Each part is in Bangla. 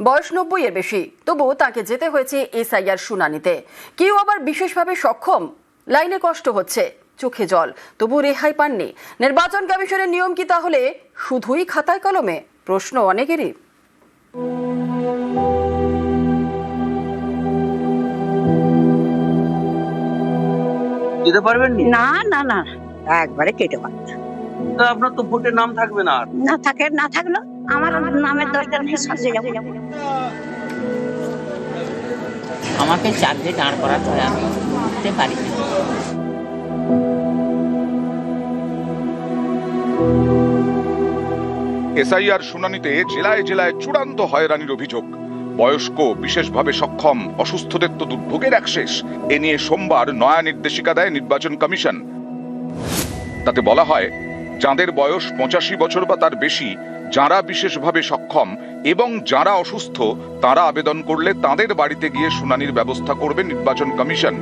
বয়স 90 এর বেশি, তবুও তাকে যেতে হয়েছে এসআইআর শুনানিতে। কেউ আবার বিশেষভাবে সক্ষম, লাইনে কষ্ট হচ্ছে, চোখে জল, তবু রেহাই পাননি। নির্বাচন কমিশনের নিয়ম কি তাহলে শুধুই খাতায় কলমে? প্রশ্ন অনেকেরই। যেতে পারবেন না না না, একবারে কেটে পারবে। তা আপনার তো ভোটের নাম থাকবে না। না থাকলো আমার নামের দরকার নেই, সঙ্গে যাবো। আমাকে চাকরি দাঁড় করাতে হয়, আমি উঠতে পারি না। এসআইআর শুনানিতে জেলায় জেলায় চূড়ান্ত হয়রানির অভিযোগ। বয়স্ক, বিশেষভাবে সক্ষম, অসুস্থদের তো দুর্ভোগের এক শেষ। এ নিয়ে সোমবার নয়া নির্দেশিকা দেয় নির্বাচন কমিশন। তাতে বলা হয়, যাদের বয়স 85 বছর বা তার বেশি, যারা বিশেষভাবে সক্ষম এবং যারা অসুস্থ, তারা আবেদন করলে তাদের বাড়িতে গিয়ে শুনানির ব্যবস্থা করবে নির্বাচন কমিশন।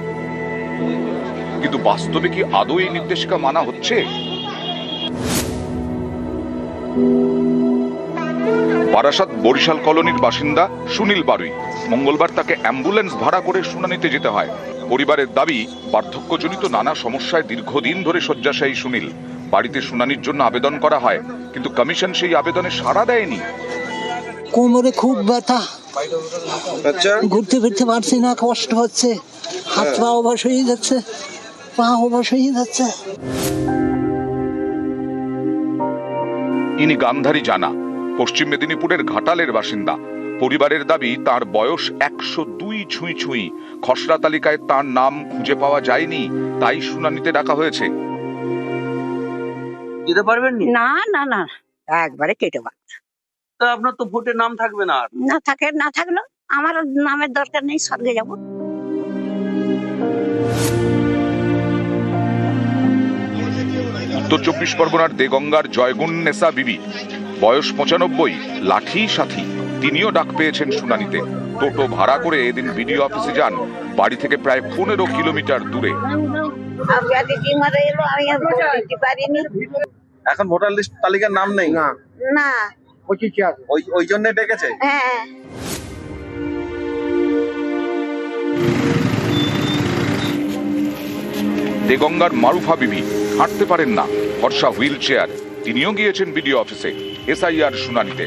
কিন্তু বাস্তবে কি আদৌ এই নির্দেশিকা মানা হচ্ছে? বারাসাত বরিশাল কলোনির বাসিন্দা সুনীল বারুই। মঙ্গলবার তাকে অ্যাম্বুলেন্স ভাড়া করে শুনানিতে যেতে হয়। পরিবারের দাবি, বার্ধক্যজনিত নানা সমস্যায় দীর্ঘদিন ধরে শয্যাশায়ী সুনীল। বাড়িতে শুনানির জন্য আবেদন করা হয়, কিন্তু কমিশন সেই আবেদনে সাড়া দেয়নি। কোমরে খুব ব্যথা, ঘুরতে ফিরতে পারছি না, কষ্ট হচ্ছে, হাত পা অবশ হয়ে যাচ্ছে, পা অবশ হয়ে যাচ্ছে। ইনি গান্ধারী জানা, পশ্চিম মেদিনীপুরের ঘাটালের বাসিন্দা। পরিবারের দাবি, তার বয়স 102 ছুঁই। খসড়া তালিকায় তার নাম খুঁজে পাওয়া যায়নি, তাই শুনানিতে ডাকা হয়েছে। যেতে পারবেন না না না, একবারে কেটে পারবে। তা আপনার তো ভোটের নাম থাকবে না। না থাকলো আমার নামের দরকার নেই, সঙ্গে যাবো। উত্তর 24 পরগনার দেগঙ্গার জয়গুন্নেসা বিবি, বয়স 95, লাঠি সাথী। তিনিও ডাক পেয়েছেন শুনানিতে। টোটো ভাড়া করে এদিন বিডিও অফিসে যান, বাড়ি থেকে প্রায় 15 কিলোমিটার দূরে। এখন ভোটার লিস্ট তালিকার নাম নেই না ওই জন্য ডেকেছে। হ্যাঁ, দেগঙ্গার মারুফা বিবি হাঁটতে পারেন না, ভরসা হুইল চেয়ার। তিনিও গিয়েছেন বিডিও অফিসে এসআইআর শুনানিতে।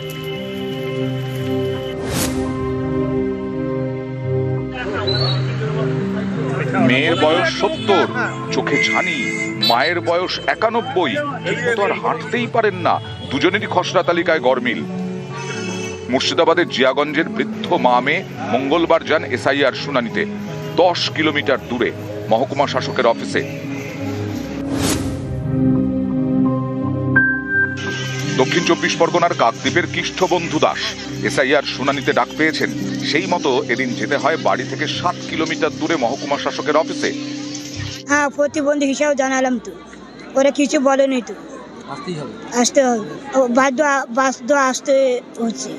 মেয়ের বয়স 70, চোখে ছানি। মায়ের বয়স 91, ঠিকমতো আর হাঁটতেই পারেন না। দুজনেরই খসড়া তালিকায় গরমিল। মুর্শিদাবাদের জিয়াগঞ্জের বৃদ্ধ মা মেয়ে মঙ্গলবার যান এসআইআর শুনানিতে 10 কিলোমিটার দূরে মহকুমা শাসকের অফিসে। দক্ষিণ 24 পরগনার কাকদ্বীপের কৃষ্ণবন্ধু দাস এসআইআর শুনানিতে ডাক পেয়েছেন। সেই মতো এদিন যেতে হয় বাড়ি থেকে 7 কিলোমিটার দূরে মহকুমা শাসকের অফিসে। হ্যাঁ, প্রতিবন্ধী হিসাবে জানালাম তো, ওরা কিছু বলেনি তো, আসতে হবে, বাধ্য আসতে হচ্ছে।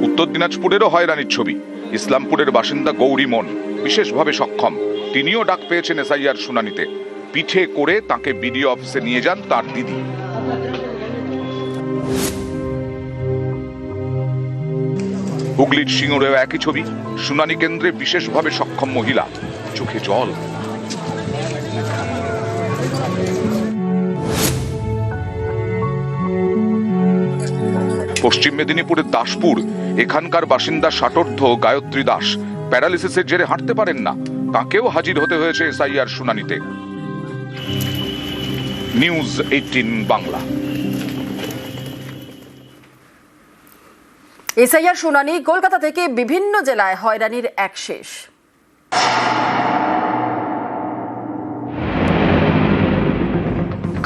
উত্তর দিনাজপুরেরও হয়রানির ছবি। ইসলামপুরের বাসিন্দা গৌরী মন, বিশেষভাবে সক্ষম। তিনিও ডাক পেয়েছেন এসআইআর শুনানিতে। পিঠে করে তাকে বিডিও অফিসে নিয়ে যান তার দিদি। হুগলির সিঙ্গুরেও একই ছবি। শুনানি কেন্দ্রে বিশেষভাবে সক্ষম মহিলা, চোখে জল। পশ্চিম মেদিনীপুরের দাসপুর, এখানকার বাসিন্দা ষাটোর্ধ্ব গায়ত্রী দাস প্যারালিসিসের জেরে হাঁটতে পারেন না। তাকেও হাজির হতে হয়েছে এসআইআর শুনানিতে। নিউজ 18 বাংলা। এসআইআর শুনানি কলকাতা থেকে বিভিন্ন জেলায় হয়রানির এক শেষ।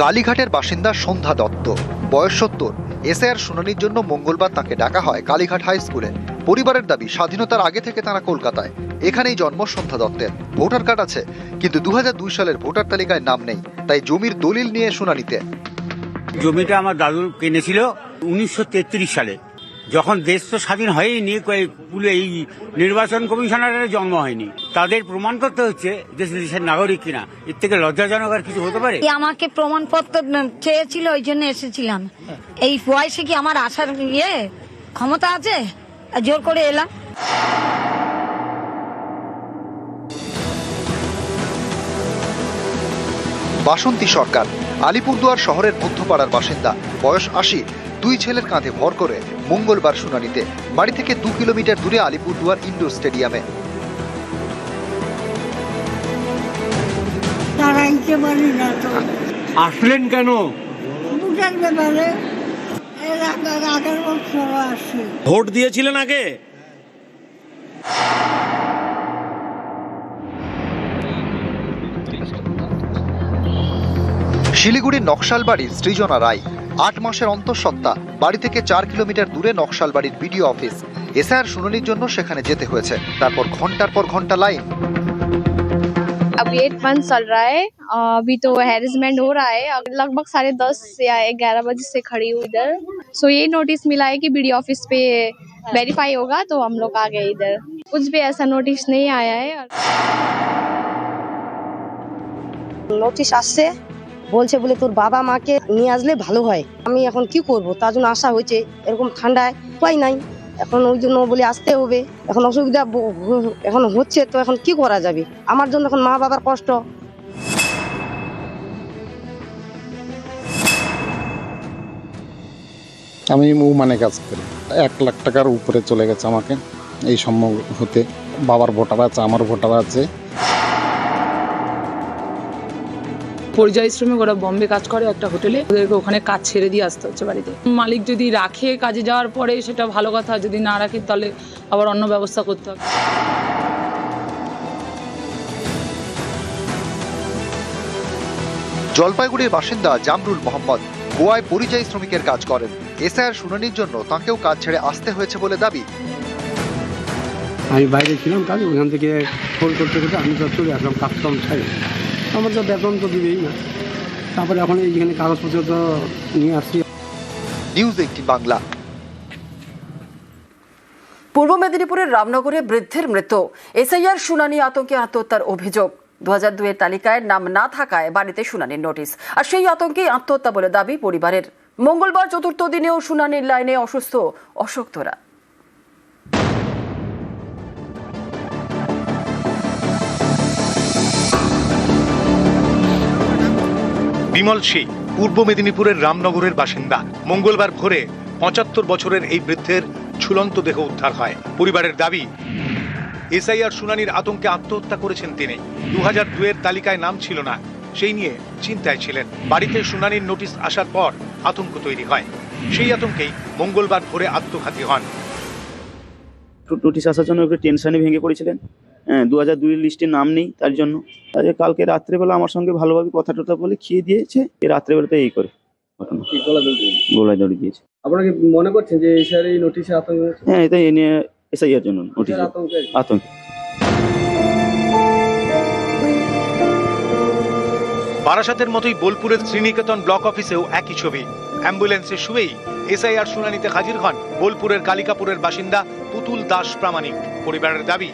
কালীঘাটের বাসিন্দা সন্ধ্যা দত্ত, বয়স 70। এসআইআর শুনানির জন্য মঙ্গলবার তাকে ডাকা হয় কালীঘাট হাই স্কুলে। পরিবারের দাবি, স্বাধীনতার আগে থেকে তারা কলকাতায়। এখানেই জন্ম সন্ধ্যা দত্তের। ভোটার কার্ড আছে, কিন্তু 2002 সালের ভোটার তালিকায় নাম নেই, তাই জমির দলিল নিয়ে শুনানিতে। জমিটা আমার দাদু কিনেছিল 1933 সালে। যখন দেশ তো স্বাধীন হয়নি, এই নির্বাচন কমিশনারের জন্ম হয়নি, তাদের প্রমাণ করতে হচ্ছে দেশের নাগরিক কিনা। এর থেকে লজ্জাজনক আর কিছু হতে পারে? আমাকে প্রমাণপত্র চেয়েছিল, ওই জন্য এসেছিলাম। এই বয়সে কি আমার আসার ক্ষমতা আছে? জোর করে এলাম। বাসন্তী সরকার আলিপুরদুয়ার শহরের মধ্যপাড়ার বাসিন্দা, বয়স ৮০, 2 ছেলের কাঁধে ভর করে মঙ্গলবার শুনানিতে বাড়ি থেকে 2 কিলোমিটার দূরে আলিপুরদুয়ার ইনডোর স্টেডিয়ামে। আসলেন কেন? ভোট দিয়েছিলেন আগে? শিলিগুড়ির নকশালবাড়ির সৃজনা রায়, 8 মাসের অন্তঃসত্ত্বা, বাড়ি থেকে 4 কিলোমিটার দূরে নকশালবাড়ির বিডিও অফিস। এসআইআর শুনানির জন্য সেখানে যেতে হয়েছে। তারপর ঘন্টার পর ঘন্টা লাইন। अभी 8 मंथ चल रहा है, अभी तो हैरेसमेंट हो रहा है। लगभग 10:30 या 11 बजे से खड़ी हूँ इधर। सो ये नोटिस मिला है कि बीडीओ ऑफिस पे वेरीफाई होगा, तो हम लोग आ गए इधर। कुछ भी ऐसा नोटिस नहीं आया है। নোটিশ আসছে, বলছে বলে তোর বাবা মাকে নিয়ে আসলে ভালো হয়। আমি এখন কি করব, তার জন্য আসা হয়েছে। এরকম ঠান্ডায় উপায় নাই, এখন ওই জন্য বলে আসতে হবে। এখন অসুবিধা এখন হচ্ছে, তো এখন কি করা যাবে? আমার জন্য এখন মা বাবার কষ্ট। আমি মানে কাজ করি, 1 লাখ টাকার উপরে চলে গেছে আমাকে এই সম্ভব হতে। বাবার ভোটার আছে, আমার ভোটার আছে। পরিযায়ী শ্রমিক, ওরা বম্বে কাজ করে একটা হোটেলে, ওদেরকে ওখানে কাজ ছেড়ে দিয়ে আসতে হচ্ছে বাড়িতে। মালিক যদি রাখে কাজে যাওয়ার পরে সেটা ভালো কথা, যদি না রাখে তাহলে আবার অন্য ব্যবস্থা করতে হবে। জলপাইগুড়ির বাসিন্দা জামরুল মোহাম্মদ গোয়ায় পরিযায়ী শ্রমিকের কাজ করেন। এসআইআর শুনানির জন্য তাঁকেও কাজ ছেড়ে আসতে হয়েছে বলে দাবি। আমি বাইরে ছিলাম কাজ, ওখান থেকে ফোন করতে করতে আমি তো চলে আসলাম কাজকর্ম ছাড়ে। আমার তো বেতন তো দিবেই না, তারপরে এখন এইখানে কাগজপত্র তো নিয়ে আসছি। নিউজ 18 বাংলা। পূর্ব মেদিনীপুরের রামনগরে বৃদ্ধের মৃত্যু, এসআইআর শুনানি আতঙ্কে আত্মহত্যার অভিযোগ। 2002 এর তালিকায় নাম না থাকায় বাড়িতে শুনানির নোটিশ, আর সেই আতঙ্কেই আত্মহত্যা বলে দাবি পরিবারের। মঙ্গলবার চতুর্থ দিনেও শুনানির লাইনে অসুস্থ অশোক্তরা। বিমল সিং পূর্ব মেদিনীপুরের রামনগরের বাসিন্দা। মঙ্গলবার ভোরে 75 বছরের এই বৃদ্ধের ঝুলন্ত দেহ উদ্ধার হয়। পরিবারের দাবি, এসআইআর শুনানির আতঙ্কে আত্মহত্যা করেছেন তিনি। 2002 এর তালিকায় নাম ছিল না, সেই নিয়ে চিন্তায় ছিলেন। বাড়িতে শুনানির নোটিশ আসার পর আতঙ্ক তৈরি হয়। সেই আতঙ্কেই মঙ্গলবার ভোরে আত্মঘাতী হন। নোটিশ আসার জন্য একটু টেনশনে ভেঙে পড়েছিলেন। 2002 এর লিস্টে নাম নেই, তার জন্য কালকে রাত্রেবেলা আমার সঙ্গে ভালোভাবে কথা টথা বলে খেয়ে দিয়েছে। রাত্রেবেলাতে এই করে ঘটনা, গলায় দড়ি দিয়েছে। আপনারা কি মনে করছেন যে এসআইআর এই নোটিশে আতঙ্ক? হ্যাঁ, এটা এনে এসআইআর জন্য নোটিশ আতঙ্ক। বারাসাতের মতোই বোলপুরের শ্রীনিকেতন ব্লক অফিসেও একই ছবি। অ্যাম্বুলেন্সে শুয়েই এসআইআর শুনানিতে হাজির হন বোলপুরের কালিকাপুরের বাসিন্দা পুতুল দাস প্রামাণিক। পরিবারের দাবি,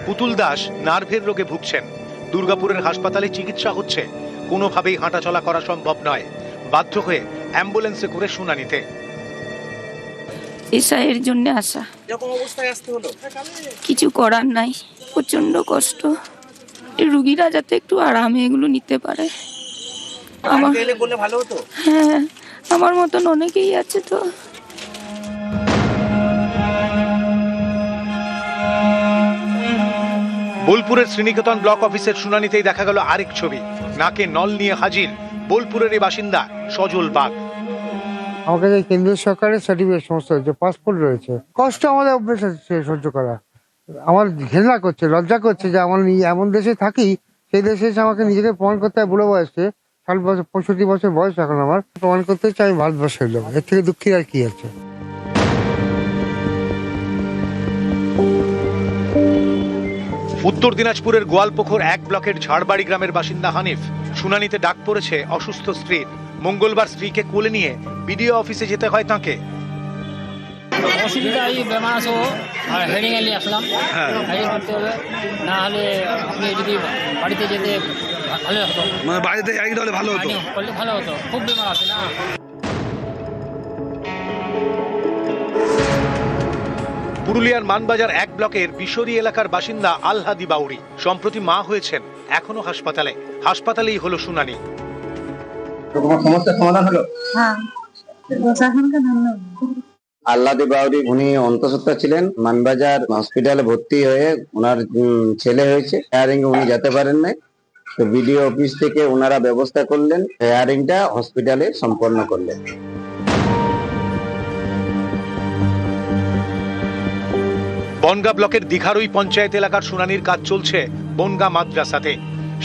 পুতুল দাস নার্ভের রোগে ভুগছেন। দুর্গাপুরের হাসপাতালে চিকিৎসা হচ্ছে। কোনোভাবেই হাঁটাচলা করা সম্ভব নয়। বাধ্য হয়ে অ্যাম্বুলেন্সে করে শুনানিতে। এসআইয়ের জন্য আসা, এরকম অবস্থায় আসতে হলো, কিছু করার নাই, প্রচন্ড কষ্ট। রুগীরা যাতে একটু আরামে এগুলো নিতে পারে। আমার বললে ভালো হতো। হ্যাঁ, আমার মতন অনেকেই আছে তো। বোলপুরের শ্রীনিকেতন ব্লক অফিসের শুনানিতেই দেখা গেল আরেক ছবি। নাকে নল নিয়ে হাজির বোলপুরের এই বাসিন্দা সজল বাগ। আমার কাছে কেন্দ্রীয় সরকারের সার্টিফিকেট সমস্ত হয়েছে, পাসপোর্ট রয়েছে। কষ্ট আমাদের অভ্যেস আছে সহ্য করা। আমার ঘেন্না করছে, লজ্জা করছে যে আমার এমন দেশে থাকি, সেই দেশে এসে আমাকে নিজেকে প্রমাণ করতে হয়। বুড়ো বয়সে 65 বছর বয়স এখন আমার, প্রমাণ করতে হচ্ছে আমি ভারতবর্ষের লোক। এর থেকে দুঃখের আর কি আছে? উত্তর দিনাজপুরের গোয়ালপুকুর 1 ব্লকের ঝাড়বাড়ি গ্রামের বাসিন্দা হানিফ। শুনানিতে ডাক পড়েছে অসুস্থ স্ত্রীর। মঙ্গলবার স্ত্রীকে কোলে নিয়ে বিডিও অফিসে যেতে হয় তাঁকে। অসুবিধা এই বেমার আছে আর হেডিং এ নিয়ে আসলাম, হেডিং করতে হবে, না হলে আপনি যদি বাড়িতে যেতে ভালো হতো, মানে বাড়িতে হলে ভালো হতো, করলে ভালো হতো, খুব বেমার আছে না। পুরুলিয়ার মানবাজার 1 ব্লকের বিশরি এলাকার বাসিন্দা আলহাদি বাউরি সম্প্রতি মা হয়েছেন, এখনো হাসপাতালেই হলো শুনানি। তোমার সমস্যার সমাধান হলো? হ্যাঁ, আল্লাদি বাউরি উনি অন্তঃসত্ত্বা ছিলেন, মানবাজার হসপিটালে ভর্তি হয়ে ওনার ছেলে হয়েছে, হেয়ারিং উনি যেতে পারেন নাই, তো বিডিও অফিস থেকে ওনারা ব্যবস্থা করলেন, হেয়ারিংটা হসপিটালে সম্পন্ন করলেন। বনগাঁ ব্লকের দিঘারই পঞ্চায়েত এলাকার শুনানির কাজ চলছে বনগাঁ মাদ্রাসাতে।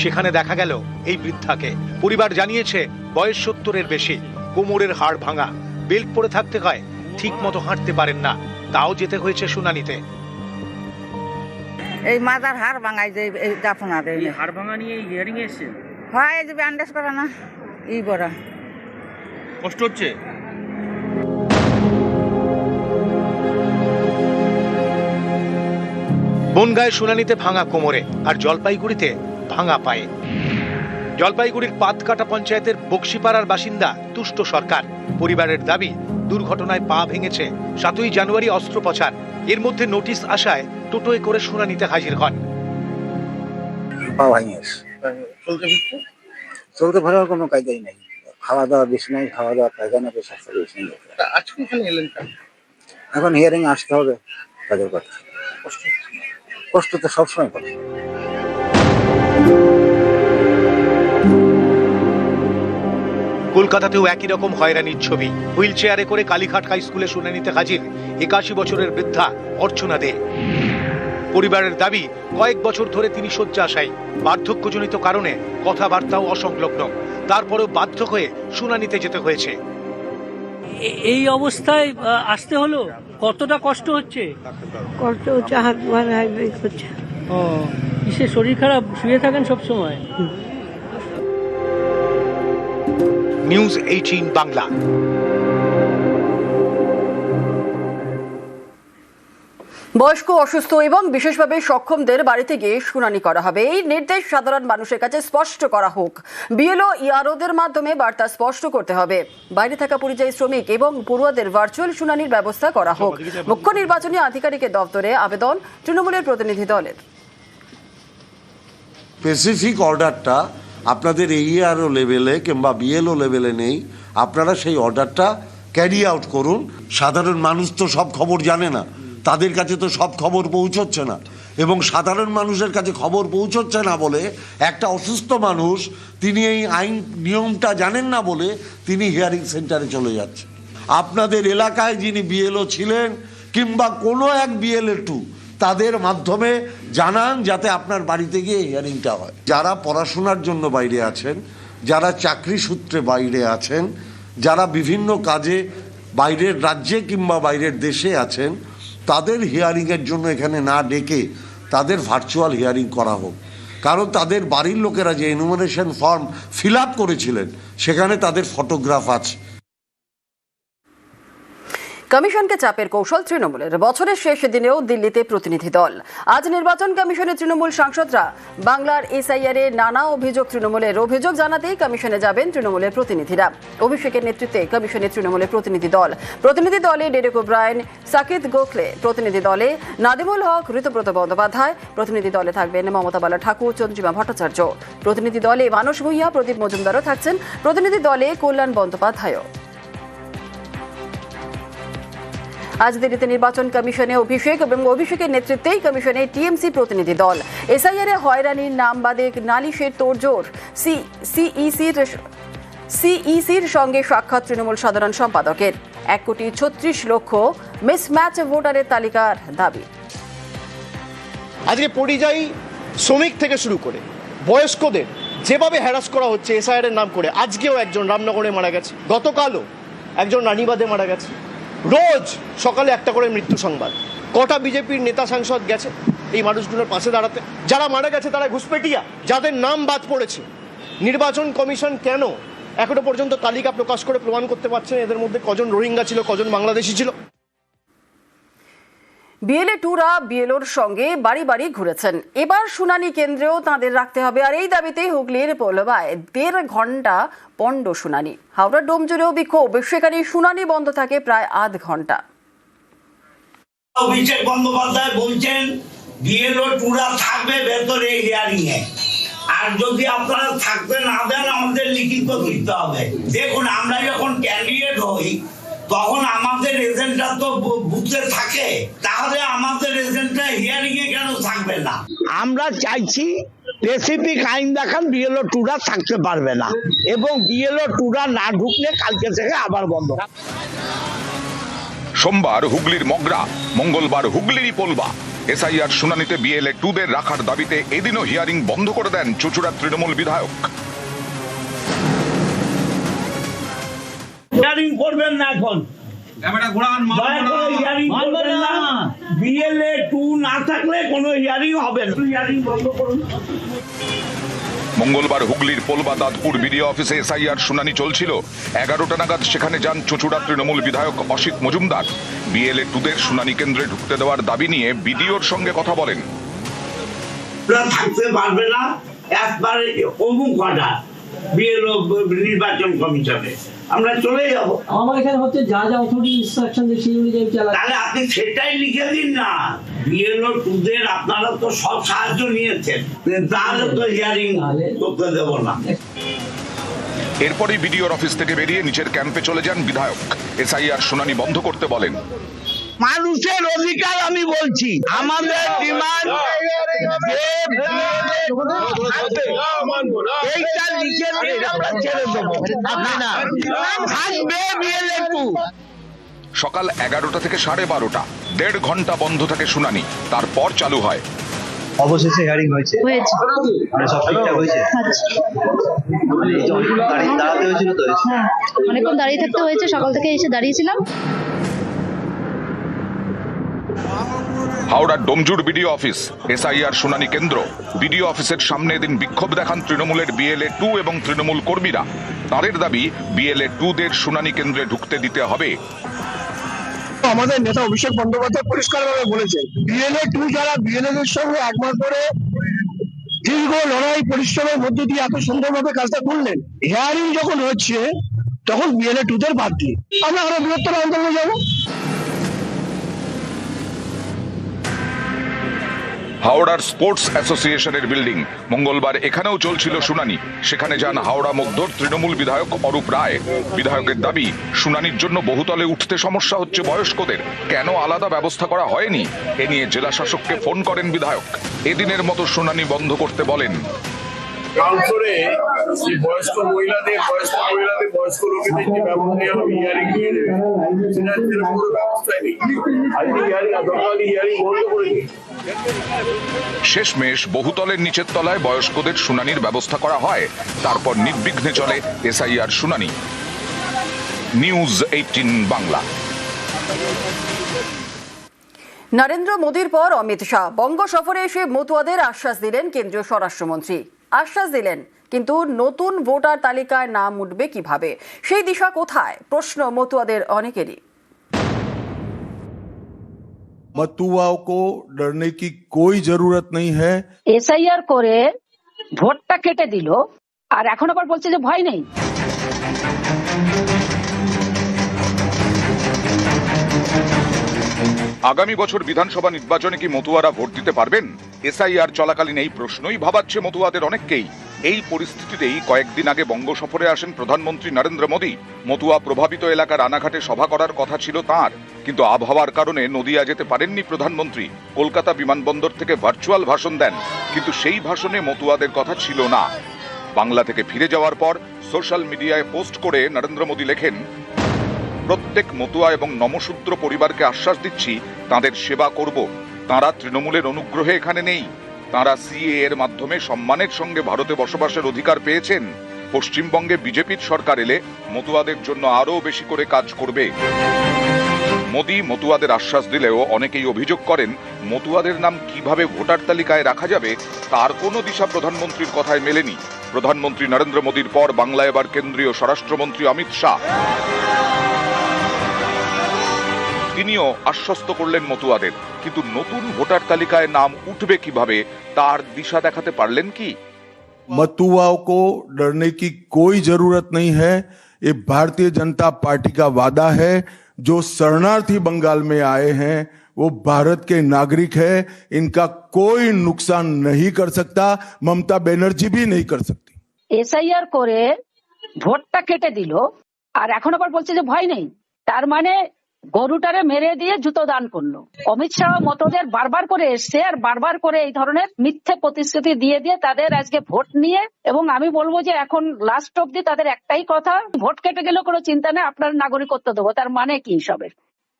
সেখানে দেখা গেল এই বৃদ্ধাকে। পরিবার জানিয়েছে বয়স 70-এর বেশি, কোমরের হাড় ভাঙা, বেল্ট পরে থাকতে হয়, ঠিক মতো হাঁটতে পারেন না, তাও যেতে হয়েছে শুনানিতে। এই মাজার হাড় ভাঙাই যে দাফনাতে হাড় ভাঙা নিয়ে হিয়ারিং এ এসেছে, হয় এই যে ব্যান্ডেজ করা না, এই বড় কষ্ট হচ্ছে। বনগাঁয় শুনানিতে ভাঙা কোমরে আর জলপাইগুড়িতে ভাঙা পায়ে। জলপাইগুড়ির পাতকাটা পঞ্চায়েতের বক্সিপাড়ার বাসিন্দা তুষ্ট সরকার। পরিবারের দাবি, দুর্ঘটনায় পা ভেঙেছে, 7ই জানুয়ারি অস্ত্রোপচার। এর মধ্যে নোটিশ আসায় টোটোয় করে শুনানিতে হাজির হন। পা ভাঙিয়েছে, চলতে ভালো কোনো কায়দাই নেই, খাওয়া দাওয়া বেশি নাই, খাওয়া দাওয়া পায়খানা পেশা বেশি নেই। আজকে এখানে এলেন এখন হিয়ারিং আসতে হবে, তাদের কথা। কষ্ট তো সবসময় করে। কলকাতাতেও একই রকম হয়রানির ছবি। হুইল চেয়ারে করে কালীঘাট হাই স্কুলে শুনানিতে হাজির 81 বছরের বৃদ্ধা অর্চনা দে। পরিবারের দাবি, কয়েক বছর ধরে তিনি শয্যাশায়ী, বার্ধক্যজনিত কারণে কথাবার্তাও অসংলগ্ন, তারপরেও বাধ্য হয়ে শুনানিতে যেতে হয়েছে। এই অবস্থায় আসতে হলো, কতটা কষ্ট হচ্ছে? কষ্ট হচ্ছে, হাত ভাঙাই হচ্ছে। ও কিসে শরীর খারাপ, শুয়ে থাকেন সব সময়? নিউজ 18 বাংলা। বয়স্ক, অসুস্থ এবং বিশেষভাবে সক্ষমদের বাড়িতে গিয়ে শুনানি করা হবে, এই নির্দেশ সাধারণ মানুষের কাছে স্পষ্ট করা হোক। বিএলও ইআরওদের মাধ্যমে বার্তা স্পষ্ট করতে হবে। বাইরে থাকা পরিযায়ী শ্রমিক এবং পড়ুয়াদের ভার্চুয়াল শুনানির ব্যবস্থা করা হোক। মুখ্য নির্বাচনী আধিকারিকের দপ্তরে আবেদন তৃণমূলের প্রতিনিধি দলের। স্পেসিফিক অর্ডারটা আপনাদের এইআরও লেভেলে কিংবা বিএলও লেভেলে নেই, আপনারা সেই অর্ডারটা ক্যারি আউট করুন। সাধারণ মানুষ তো সব খবর জানে না, তাদের কাছে তো সব খবর পৌঁছচ্ছে না, এবং সাধারণ মানুষের কাছে খবর পৌঁছচ্ছে না বলে একটা অসুস্থ মানুষ, তিনি এই আইন নিয়মটা জানেন না বলে তিনি হিয়ারিং সেন্টারে চলে যাচ্ছে। আপনাদের এলাকায় যিনি বিএলও ছিলেন কিংবা কোনো এক বিএলএ2, তাদের মাধ্যমে জানান, যাতে আপনার বাড়িতে গিয়ে হিয়ারিংটা হয়। যারা পড়াশোনার জন্য বাইরে আছেন, যারা চাকরি সূত্রে বাইরে আছেন, যারা বিভিন্ন কাজে বাইরের রাজ্যে কিংবা বাইরের দেশে আছেন, তাদের হিয়ারিংয়ের জন্য এখানে না ডেকে তাদের ভার্চুয়াল হিয়ারিং করা হোক। কারণ তাদের বাড়ির লোকেরা যে এনুমারেশন ফর্ম ফিল আপ করেছিলেন, সেখানে তাদের ফটোগ্রাফ আছে। কমিশনকে চাপের কৌশল তৃণমূলের। বছরের শেষ দিনেও দিল্লিতে প্রতিনিধি দল। আজ নির্বাচন কমিশনের তৃণমূল সাংসদরা বাংলার এসআইআর এর নানা অভিযোগ তৃণমূলের অভিযোগ জানাতেই কমিশনে যাবেন তৃণমূলের প্রতিনিধিরা। অভিষেকের নেতৃত্বে কমিশনের তৃণমূলের প্রতিনিধি দলে ডেরেক ওব্রায়েন, সাকিত গোখলে, প্রতিনিধি দলে নাদিমুল হক, ঋতুব্রত বন্দ্যোপাধ্যায়, প্রতিনিধি দলে থাকবেন মমতা বালা ঠাকুর, চন্দ্রিমা ভট্টাচার্য, প্রতিনিধি দলে মানস ভূঁইয়া, প্রদীপ মজুমদারও থাকছেন, প্রতিনিধি দলে কল্যাণ বন্দ্যোপাধ্যায়ও। আজ দিল্লিতে নির্বাচন কমিশনে অভিষেক এবং অভিষেকের নেতৃত্বেই কমিশনে টিএমসি প্রতিনিধি দল। এসআইআর এ হয়রানির নাম বাদে নালিশের তোড়জোড়। সিইসির সঙ্গে সাক্ষাৎ তৃণমূল সাধারণ সম্পাদকের। 1,36,00,000 মিসম্যাচ ভোটারের তালিকার দাবি। আজকে পরিযায়ী শ্রমিক থেকে শুরু করে বয়স্কদের যেভাবে হ্যারাস করা হচ্ছে এসআইআর এর নাম করে, আজকেও একজন রামনগরে মারা গেছে, গতকালও একজন রানীবাদে মারা গেছে। রোজ সকালে একটা করে মৃত্যু সংবাদ। কটা বিজেপির নেতা সাংসদ গেছে এই মানুষগুলোর পাশে দাঁড়াতে? যারা মারা গেছে তারা ঘুষপেটিয়া, যাদের নাম বাদ পড়েছে। নির্বাচন কমিশন কেন এখনো পর্যন্ত তালিকা প্রকাশ করে প্রমাণ করতে পারছে না এদের মধ্যে কজন রোহিঙ্গা ছিল, কজন বাংলাদেশি ছিল? বিএলএ টুরা বিএলওর সঙ্গে বাড়ি বাড়ি ঘুরেছেন। এবার শুনানি কেন্দ্রেও তাঁদের রাখতে হবে, আর এই দাবিতেই হুগলির পোলবায় 1.5 ঘন্টা পণ্ড শুনানি। হাওড়ার ডোমজুড়েও বিক্ষোভ, সেখানে শুনানি বন্ধ থাকে প্রায় আধ ঘন্টা। অভিষেক বন্দ্যোপাধ্যায় বলছেন বিএলও টুরা থাকবে ভেতরে হিয়ারিং এ, আর যদি আপনারা থাকতে না দেন আমাদের লিখিত দিতে হবে। দেখুন, আমরা যখন ক্যান্ডিডেট হই তখন আমাদের এজেন্টরা তো বুথে থাকে, তাহলে আমাদের এজেন্টরা হিয়ারিং এ কেন থাকবে না? আমরা চাইছি স্পেসিফিক আইন দেখান বিএলও টুরা থাকতে পারবে না, এবং বিএলও টুরা না ঢুকলে কালকে থেকে আবার বন্ধ। সোমবার হুগলির মগরা, মঙ্গলবার হুগলিরই পোলবা। এসআইআর শুনানিতে বিএলএ 2দের রাখার দাবিতে এদিনও হিয়ারিং বন্ধ করে দেন চুঁচুড়ার তৃণমূল বিধায়ক। হিয়ারিং করবেন না, এখন বিএলএ 2 না থাকলে কোনো হিয়ারিং হবে না, হিয়ারিং বন্ধ করুন। মঙ্গলবার হুগলির পোলবা দাঁতপুর বিডিও অফিসে এসআইআর শুনানি চলছিল। 11টা নাগাদ সেখানে যান চুঁচুড়া তৃণমূল বিধায়ক অসিত মজুমদার। বিএলএ 2দের শুনানি কেন্দ্রে ঢুকতে দেওয়ার দাবি নিয়ে বিডিওর সঙ্গে কথা বলেন। থাকতে পারবে না, একবারে অমুক অর্ডার বিএলও নির্বাচন কমিশনে, আমরা চলে যাব। আমার এখানে হচ্ছে যা যা অথরিটি ইনস্ট্রাকশন দিয়েছে সেই অনুযায়ী চালাতে। তাহলে আপনি সেটাই লিখে দিন না, বিএলও 2দের আপনারা তো সব সাহায্য নিয়েছেন, তাহলে তো হিয়ারিং করতে দেব না। এরপরই বিডিওর অফিস থেকে বেরিয়ে নিচের ক্যাম্পে চলে যান বিধায়ক। এসআইআর শুনানি বন্ধ করতে বলেন। মানুষের অধিকার আমি বলছি, আমাদের ডিমান্ড এইটা লিখে দিন, আমরা ছেড়ে দেবো। থাকবে বিএলএ 2। সকাল 11টা থেকে 12:30, 1.5 ঘন্টা বন্ধ থাকে শুনানি, তারপর চালু হয়। অবশেষে হিয়ারিং হয়েছে, মানে সব ঠিকঠাক হয়েছে। দাঁড়াতে হয়েছিল তো? হ্যাঁ, অনেকক্ষণ দাঁড়িয়ে থাকতে হয়েছে, সকাল থেকে এসে দাঁড়িয়েছিলাম। হাওড়ার ডোমজুর বিডিও অফিস, এসআইআর শুনানি কেন্দ্র। বিডিও অফিসের সামনে এদিন বিক্ষোভ দেখান তৃণমূলের বিএলএ 2 এবং তৃণমূল কর্মীরা। তাদের দাবি বিএলএ 2দের শুনানি কেন্দ্রে ঢুকতে দিতে হবে। আমাদের নেতা অভিষেক বন্দ্যোপাধ্যায় পরিষ্কারভাবে বলেছে, বিএলএ 2 যারা বিএলএদের সঙ্গে একমাত্র করে দীর্ঘ লড়াই পরিশ্রমের মধ্য দিয়ে এত সুন্দরভাবে কাজটা করলেন, হিয়ারিং যখন হচ্ছে তখন বিএলএ 2দের বাদ দিয়ে আমরা আরো বৃহত্তর আন্দোলনে যাবো। হাওড়ার স্পোর্টস অ্যাসোসিয়েশনের বিল্ডিং, মঙ্গলবার এখানেও চলছিল শুনানি। সেখানে যান হাওড়া মধ্যর তৃণমূল বিধায়ক অরূপ রায়। বিধায়কের দাবি, শুনানির জন্য বহুতলে উঠতে সমস্যা হচ্ছে বয়স্কদের, কেন আলাদা ব্যবস্থা করা হয়নি এ নিয়ে জেলা শাসককে ফোন করেন বিধায়ক। এদিনের মতো শুনানি বন্ধ করতে বলেন। কাউন্সিলে এই বয়স্ক মহিলাদের বয়স্ক লোকেদের যে ব্যবস্থা নেওয়া হবে, হিয়ারিং নিয়ে নেবে, সেটার কোনো ব্যবস্থাই নেই। আজকে হিয়ারিং বন্ধ করে দিই। শেষমেশ বহুতলের নিচের তলায় বয়স্কদের শুনানির ব্যবস্থা করা হয়। তারপর নির্বিঘ্নে চলে এসআইআর শুনানি। নিউজ 18 বাংলা। নরেন্দ্র মোদীর পর অমিত শাহ বঙ্গ সফরে এসে মতুয়াদের আশ্বাস দিলেন কেন্দ্রীয় স্বরাষ্ট্রমন্ত্রী। আশ্বাস দিলেন, কিন্তু নতুন ভোটার তালিকায় নাম উঠবে কিভাবে, সেই দিশা কোথায়, প্রশ্ন মতুয়াদের অনেকেরই। मतुआओं को डरने की कोई जरूरत नहीं है। এসআইআর করে ভোটটা কেটে দিল, আর এখন আবার বলছে যে ভয় নেই। আগামী বছর বিধানসভা নির্বাচনে কি মতুয়ারা ভোট দিতে পারবেন? এসআইআর চলাকালীন এই প্রশ্নই ভাবাচ্ছে মতুয়াদের অনেককেই। এই পরিস্থিতিতেই কয়েকদিন আগে বঙ্গ সফরে আসেন প্রধানমন্ত্রী নরেন্দ্র মোদী। মতুয়া প্রভাবিত এলাকার রানাঘাটে সভা করার কথা ছিল তাঁর, কিন্তু আবহাওয়ার কারণে নদিয়া যেতে পারেননি প্রধানমন্ত্রী। কলকাতা বিমানবন্দর থেকে ভার্চুয়াল ভাষণ দেন, কিন্তু সেই ভাষণে মতুয়াদের কথা ছিল না। বাংলা থেকে ফিরে যাওয়ার পর সোশ্যাল মিডিয়ায় পোস্ট করে নরেন্দ্র মোদী লেখেন, প্রত্যেক মতুয়া এবং নমশূদ্র পরিবারকে আশ্বাস দিচ্ছি, তাদের সেবা করব। তাঁরা তৃণমূলের অনুগ্রহে এখানে নেই, তাঁরা সিএএ এর মাধ্যমে সম্মানের সঙ্গে ভারতে বসবাসের অধিকার পেয়েছেন। পশ্চিমবঙ্গে বিজেপির সরকার এলে মতুয়াদের জন্য আরও বেশি করে কাজ করবে। মোদী মতুয়াদের আশ্বাস দিলেও অনেকেই অভিযোগ করেন, মতুয়াদের নাম কিভাবে ভোটার তালিকায় রাখা যাবে তার কোনো দিশা প্রধানমন্ত্রীর কথায় মেলেনি। প্রধানমন্ত্রী নরেন্দ্র মোদীর পর বাংলা এবার কেন্দ্রীয় স্বরাষ্ট্রমন্ত্রী অমিত শাহ। তিনিও আশ্বস্ত করলেন মতুয়াদের, কিন্তু নতুন ভোটার তালিকায় নাম উঠবে কিভাবে তার দিশা দেখাতে পারলেন কি? मतुआओं को डरने की कोई जरूरत नहीं है। ये भारतीय जनता पार्टी का वादा है। जो शरणार्थी बंगाल में आए हैं वो भारत के नागरिक है, इनका कोई नुकसान नहीं कर सकता, ममता बनर्जी भी नहीं कर सकती। এসআইআর করে ভোটটা কেটে দিল, আর এখন আবার বলছে যে ভয় নেই। তার মানে গরুটারে মেরে দিয়ে জুতো দান করলো। অমিত শাহ মতদের বারবার করে এসছে, আর বারবার করে এই ধরনের মিথ্যে প্রতিশ্রুতি দিয়ে দিয়ে তাদের আজকে ভোট নিয়ে, এবং আমি বলবো যে এখন লাস্ট অব্দি তাদের একটাই কথা, ভোট কেটে গেলে কোনো চিন্তা নেই, আপনার নাগরিকত্ব দেবো। তার মানে কি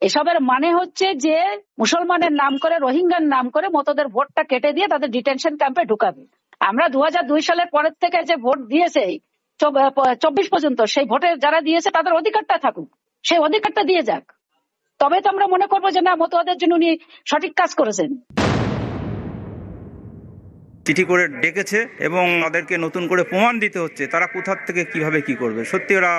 এসবের মানে হচ্ছে যে মুসলমানের নাম করে, রোহিঙ্গার নাম করে মতদের ভোটটা কেটে দিয়ে তাদের ডিটেনশন ক্যাম্পে ঢুকাবে। আমরা 2002 সালের পরের থেকে যে ভোট দিয়েছে 24 পর্যন্ত, সেই ভোটে যারা দিয়েছে তাদের অধিকারটা থাকুক, সেই অধিকারটা দিয়ে যাক, তবে তো আমরা মনে করবো যে না, মতুয়াদের জন্য উনি সঠিক কাজ করেছেন। চিঠি করে ডেকেছে এবং তাদেরকে নতুন করে প্রমাণ দিতে হচ্ছে তারা কোথা থেকে কিভাবে কি করবে। সত্যি ওরা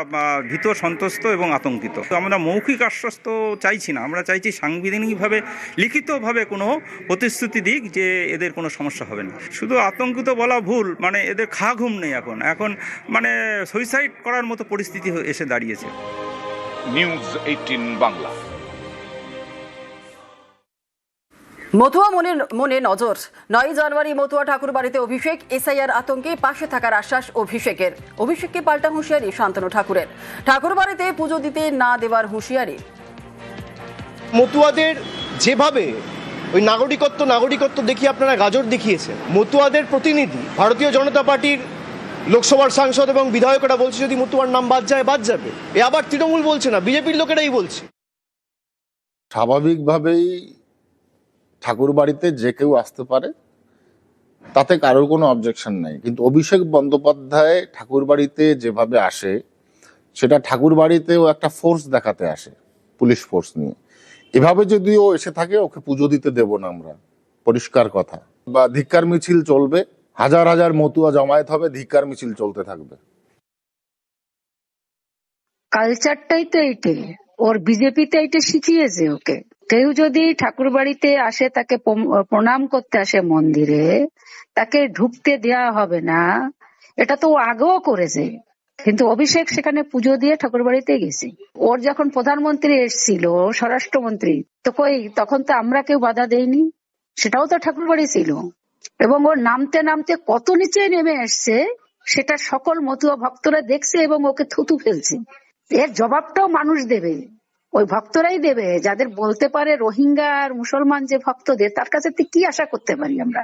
ভীত, সন্ত্রস্ত এবং আতঙ্কিত। তো আমরা মৌখিক আশ্বস্ত চাইছি না, আমরা চাইছি সাংবিধানিকভাবে লিখিতভাবে কোনো প্রতিশ্রুতি দিক যে এদের কোনো সমস্যা হবে না। শুধু আতঙ্কিত বলা ভুল, মানে এদের ঘুম নেই এখন মানে সুইসাইড করার মতো পরিস্থিতি এসে দাঁড়িয়েছে। নিউজ 18 বাংলা। মতুয়া মনে নজর। 9 জানুয়ারি মতুয়া ঠাকুরবাড়িতে অভিষেক, এসআইআর আতঙ্কে পাশে থাকার আশ্বাস অভিষেকের। অভিষেককে পাল্টা হুঁশিয়ারি শান্তনু ঠাকুরের। ঠাকুরবাড়িতে পুজো দিতে না দেওয়ার হুঁশিয়ারি। মতুয়াদের যেভাবে ওই নাগরিকত্ব দেখিয়ে আপনারা গাজর দেখিয়েছেন, মতুয়াদের প্রতিনিধি ভারতীয় জনতা পার্টির লোকসভার সাংসদ এবং বিধায়করা বলছে যদি মতুয়ার নাম বাদ যাবে। এ আবার তৃণমূল বলছে না, বিজেপির লোকেরাই বলছে। স্বাভাবিকভাবেই ঠাকুর বাড়িতে যে কেউ আসতে পারে, তাতে কারোর কোনো অবজেকশন নেই, কিন্তু অভিষেক বন্দ্যোপাধ্যায় ঠাকুর বাড়িতে যেভাবে আসে, সেটা ঠাকুর বাড়িতেও একটা ফোর্স দেখাতে আসে, পুলিশ ফোর্স নিয়ে। এভাবে যদি ও এসে থাকে, ওকে পুজো দিতে দেব না আমরা, পরিষ্কার কথা। বা ধিক্কার মিছিল চলবে, হাজার হাজার মতুয়া জমায়েত হবে, ধিক্কার মিছিল চলতে থাকবে। কালচারটাই তো এইটাই, ওর বিজেপিতে এইটা শিখিয়েছে ওকে। কেউ যদি ঠাকুর বাড়িতে আসে, তাকে প্রণাম করতে আসে মন্দিরে, তাকে ঢুকতে দেওয়া হবে না, এটা তো ও আগেও করেছে। কিন্তু অভিষেক সেখানে পুজো দিয়ে ঠাকুর বাড়িতে গেছে। ওর যখন প্রধানমন্ত্রী এসেছিল, স্বরাষ্ট্রমন্ত্রী, তো তখন তো আমরা কেউ বাধা দেইনি, সেটাও তো ঠাকুর বাড়ি ছিল। এবং ওর নামতে নামতে কত নিচে নেমে এসছে সেটা সকল মতুয়া ভক্তরা দেখছে এবং ওকে থুতু ফেলছে। এর জবাবটাও মানুষ দেবে, ওই ভক্তরাই দেবে, যাদের বলতে পারে রোহিঙ্গা আর মুসলমান যে ভক্তদের, তার কাছে কি আশা করতে পারি আমরা?